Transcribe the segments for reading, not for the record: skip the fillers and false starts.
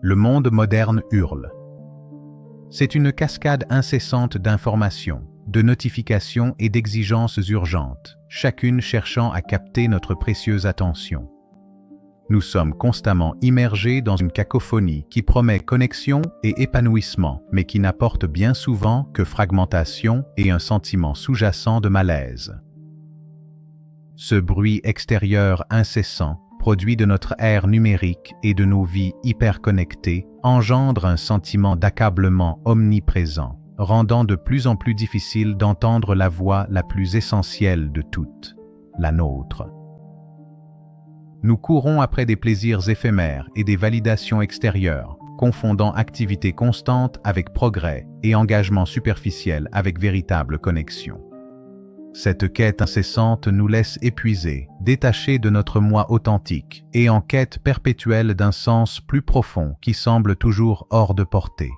Le monde moderne hurle. C'est une cascade incessante d'informations, de notifications et d'exigences urgentes, chacune cherchant à capter notre précieuse attention. Nous sommes constamment immergés dans une cacophonie qui promet connexion et épanouissement, mais qui n'apporte bien souvent que fragmentation et un sentiment sous-jacent de malaise. Ce bruit extérieur incessant, produit de notre ère numérique et de nos vies hyperconnectées, engendre un sentiment d'accablement omniprésent, rendant de plus en plus difficile d'entendre la voix la plus essentielle de toutes, la nôtre. Nous courons après des plaisirs éphémères et des validations extérieures, confondant activité constante avec progrès et engagement superficiel avec véritable connexion. Cette quête incessante nous laisse épuisés, détachés de notre moi authentique et en quête perpétuelle d'un sens plus profond qui semble toujours hors de portée.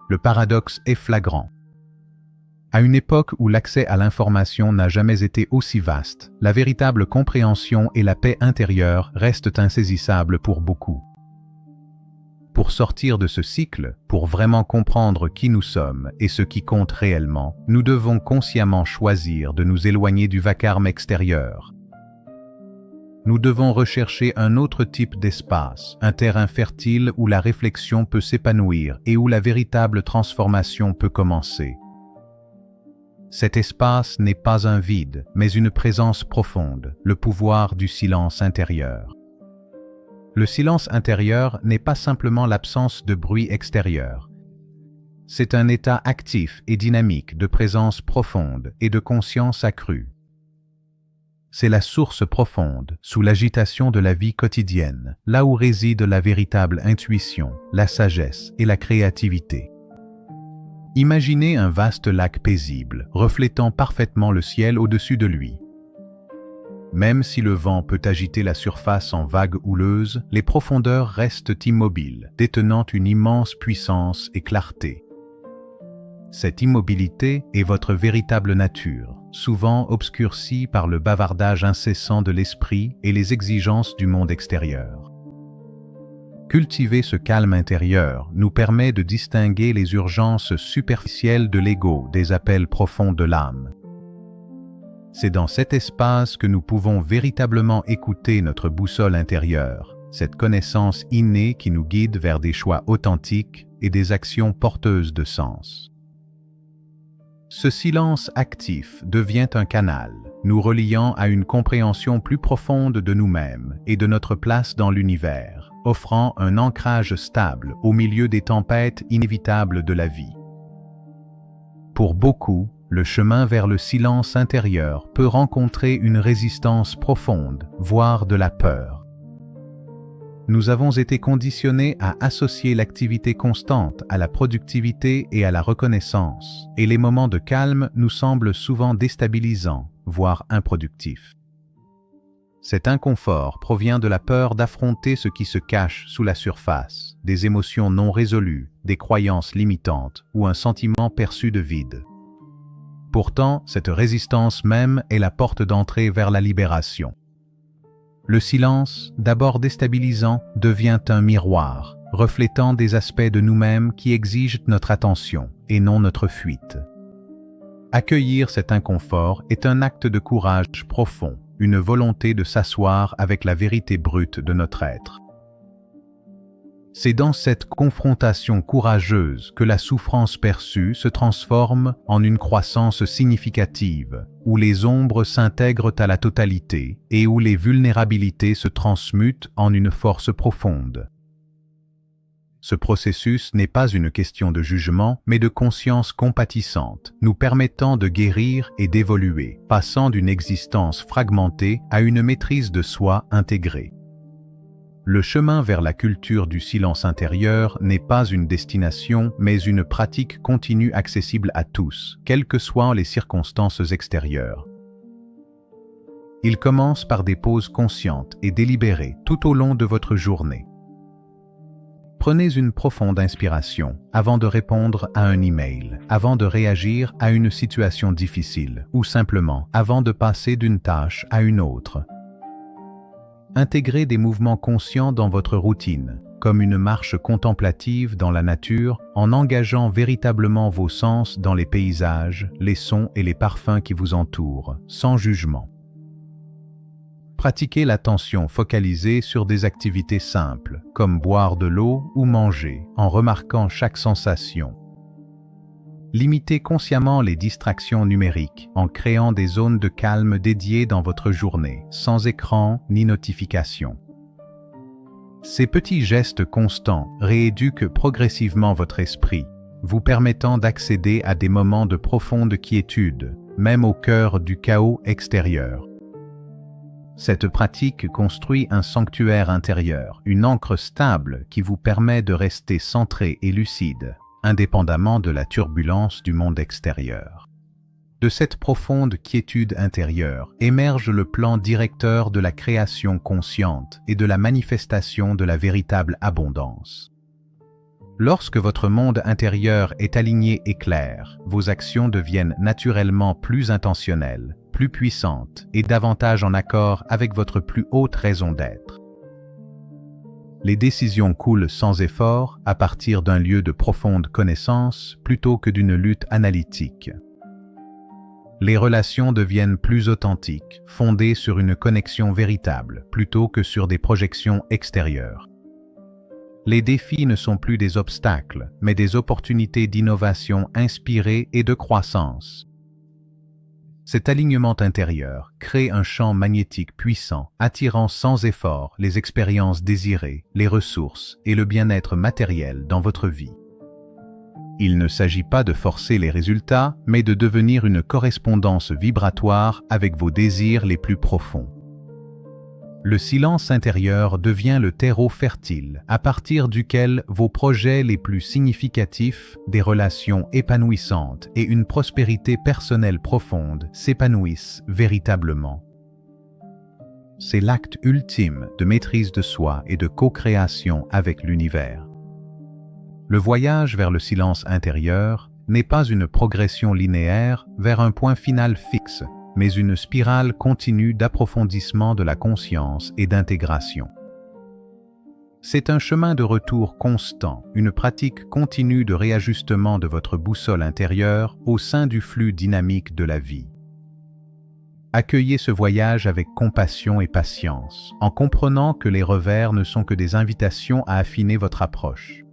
Le paradoxe est flagrant. À une époque où l'accès à l'information n'a jamais été aussi vaste, la véritable compréhension et la paix intérieure restent insaisissables pour beaucoup. Pour sortir de ce cycle, pour vraiment comprendre qui nous sommes et ce qui compte réellement, nous devons consciemment choisir de nous éloigner du vacarme extérieur. Nous devons rechercher un autre type d'espace, un terrain fertile où la réflexion peut s'épanouir et où la véritable transformation peut commencer. Cet espace n'est pas un vide, mais une présence profonde, le pouvoir du silence intérieur. Le silence intérieur n'est pas simplement l'absence de bruit extérieur. C'est un état actif et dynamique de présence profonde et de conscience accrue. C'est la source profonde, sous l'agitation de la vie quotidienne, là où réside la véritable intuition, la sagesse et la créativité. Imaginez un vaste lac paisible, reflétant parfaitement le ciel au-dessus de lui. Même si le vent peut agiter la surface en vagues houleuses, les profondeurs restent immobiles, détenant une immense puissance et clarté. Cette immobilité est votre véritable nature, souvent obscurcie par le bavardage incessant de l'esprit et les exigences du monde extérieur. Cultiver ce calme intérieur nous permet de distinguer les urgences superficielles de l'ego des appels profonds de l'âme. C'est dans cet espace que nous pouvons véritablement écouter notre boussole intérieure, cette connaissance innée qui nous guide vers des choix authentiques et des actions porteuses de sens. Ce silence actif devient un canal, nous reliant à une compréhension plus profonde de nous-mêmes et de notre place dans l'univers, offrant un ancrage stable au milieu des tempêtes inévitables de la vie. Pour beaucoup, le chemin vers le silence intérieur peut rencontrer une résistance profonde, voire de la peur. Nous avons été conditionnés à associer l'activité constante à la productivité et à la reconnaissance, et les moments de calme nous semblent souvent déstabilisants, voire improductifs. Cet inconfort provient de la peur d'affronter ce qui se cache sous la surface, des émotions non résolues, des croyances limitantes ou un sentiment perçu de vide. Pourtant, cette résistance même est la porte d'entrée vers la libération. Le silence, d'abord déstabilisant, devient un miroir, reflétant des aspects de nous-mêmes qui exigent notre attention et non notre fuite. Accueillir cet inconfort est un acte de courage profond, une volonté de s'asseoir avec la vérité brute de notre être. C'est dans cette confrontation courageuse que la souffrance perçue se transforme en une croissance significative, où les ombres s'intègrent à la totalité et où les vulnérabilités se transmutent en une force profonde. Ce processus n'est pas une question de jugement, mais de conscience compatissante, nous permettant de guérir et d'évoluer, passant d'une existence fragmentée à une maîtrise de soi intégrée. Le chemin vers la culture du silence intérieur n'est pas une destination, mais une pratique continue accessible à tous, quelles que soient les circonstances extérieures. Il commence par des pauses conscientes et délibérées tout au long de votre journée. Prenez une profonde inspiration avant de répondre à un email, avant de réagir à une situation difficile, ou simplement avant de passer d'une tâche à une autre. Intégrez des mouvements conscients dans votre routine, comme une marche contemplative dans la nature, en engageant véritablement vos sens dans les paysages, les sons et les parfums qui vous entourent, sans jugement. Pratiquez l'attention focalisée sur des activités simples, comme boire de l'eau ou manger, en remarquant chaque sensation. Limitez consciemment les distractions numériques en créant des zones de calme dédiées dans votre journée, sans écran ni notification. Ces petits gestes constants rééduquent progressivement votre esprit, vous permettant d'accéder à des moments de profonde quiétude, même au cœur du chaos extérieur. Cette pratique construit un sanctuaire intérieur, une ancre stable qui vous permet de rester centré et lucide, indépendamment de la turbulence du monde extérieur. De cette profonde quiétude intérieure émerge le plan directeur de la création consciente et de la manifestation de la véritable abondance. Lorsque votre monde intérieur est aligné et clair, vos actions deviennent naturellement plus intentionnelles, plus puissantes et davantage en accord avec votre plus haute raison d'être. Les décisions coulent sans effort à partir d'un lieu de profonde connaissance plutôt que d'une lutte analytique. Les relations deviennent plus authentiques, fondées sur une connexion véritable plutôt que sur des projections extérieures. Les défis ne sont plus des obstacles, mais des opportunités d'innovation inspirées et de croissance. Cet alignement intérieur crée un champ magnétique puissant, attirant sans effort les expériences désirées, les ressources et le bien-être matériel dans votre vie. Il ne s'agit pas de forcer les résultats, mais de devenir une correspondance vibratoire avec vos désirs les plus profonds. Le silence intérieur devient le terreau fertile, à partir duquel vos projets les plus significatifs, des relations épanouissantes et une prospérité personnelle profonde s'épanouissent véritablement. C'est l'acte ultime de maîtrise de soi et de co-création avec l'univers. Le voyage vers le silence intérieur n'est pas une progression linéaire vers un point final fixe, mais une spirale continue d'approfondissement de la conscience et d'intégration. C'est un chemin de retour constant, une pratique continue de réajustement de votre boussole intérieure au sein du flux dynamique de la vie. Accueillez ce voyage avec compassion et patience, en comprenant que les revers ne sont que des invitations à affiner votre approche.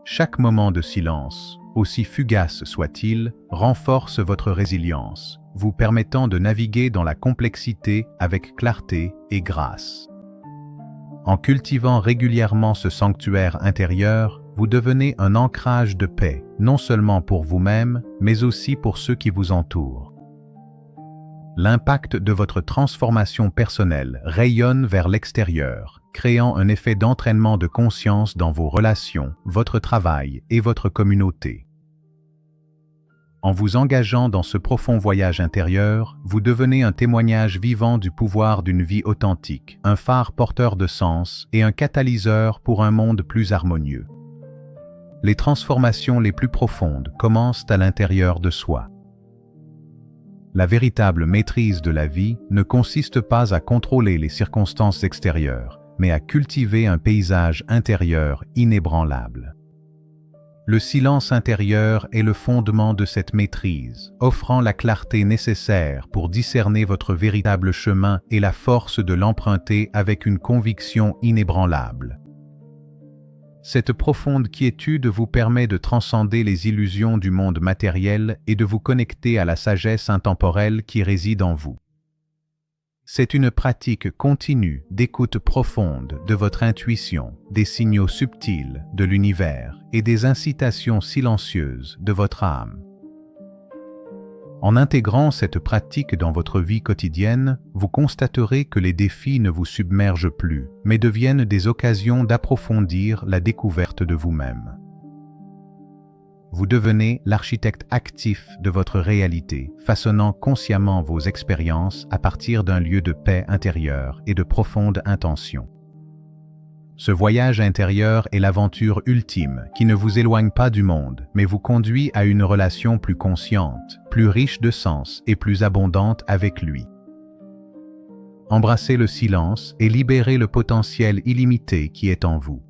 Chaque moment de silence, aussi fugace soit-il, renforce votre résilience, vous permettant de naviguer dans la complexité avec clarté et grâce. En cultivant régulièrement ce sanctuaire intérieur, vous devenez un ancrage de paix, non seulement pour vous-même, mais aussi pour ceux qui vous entourent. L'impact de votre transformation personnelle rayonne vers l'extérieur, créant un effet d'entraînement de conscience dans vos relations, votre travail et votre communauté. En vous engageant dans ce profond voyage intérieur, vous devenez un témoignage vivant du pouvoir d'une vie authentique, un phare porteur de sens et un catalyseur pour un monde plus harmonieux. Les transformations les plus profondes commencent à l'intérieur de soi. La véritable maîtrise de la vie ne consiste pas à contrôler les circonstances extérieures, mais à cultiver un paysage intérieur inébranlable. Le silence intérieur est le fondement de cette maîtrise, offrant la clarté nécessaire pour discerner votre véritable chemin et la force de l'emprunter avec une conviction inébranlable. Cette profonde quiétude vous permet de transcender les illusions du monde matériel et de vous connecter à la sagesse intemporelle qui réside en vous. C'est une pratique continue d'écoute profonde de votre intuition, des signaux subtils de l'univers et des incitations silencieuses de votre âme. En intégrant cette pratique dans votre vie quotidienne, vous constaterez que les défis ne vous submergent plus, mais deviennent des occasions d'approfondir la découverte de vous-même. Vous devenez l'architecte actif de votre réalité, façonnant consciemment vos expériences à partir d'un lieu de paix intérieure et de profonde intention. Ce voyage intérieur est l'aventure ultime qui ne vous éloigne pas du monde, mais vous conduit à une relation plus consciente, plus riche de sens et plus abondante avec lui. Embrassez le silence et libérez le potentiel illimité qui est en vous.